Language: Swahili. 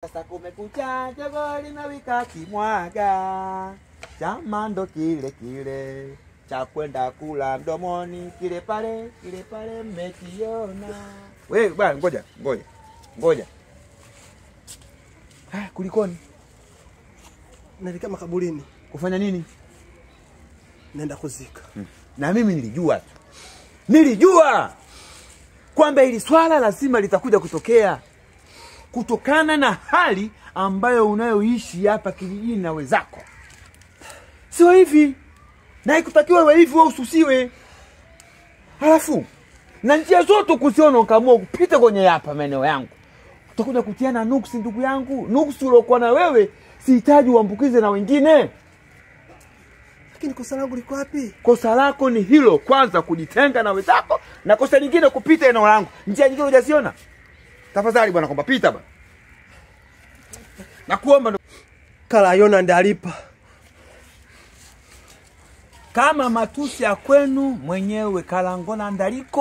Sasa kumekucha, jogoo linawika kimwaga, chama kile kile cha kwenda kula mdomoni, kile pale mmekiona. Wewe bwana, ngoja. Kulikoni? Naelekea makaburini. Kufanya nini? Naenda kuzika. Na mimi nilijua kwamba hili swala lazima litakuja kutokea, kutokana na hali ambayo unayoishi hapa kijijini na wenzako. Sio hivi. Na ikutakiwa wewe hivi, wewe ususiwe. Halafu na njia zote kusiona ukaamua kupita kwenye hapa maeneo yangu, utakuja kutiana nuksi, ndugu yangu. Nuksi uliokuwa na wewe sihitaji uambukize na wengine. Lakini kosa langu liko wapi? Kosa lako ni hilo, kwanza kujitenga na wenzako, na kosa lingine kupita eneo langu. Njia nyingine hujaziona? Tafadhali bwana, kwamba pita bwana. Nakuomba Kala Yona ndalipa. Kama matusi ya kwenu mwenyewe Kalangona ndaliko.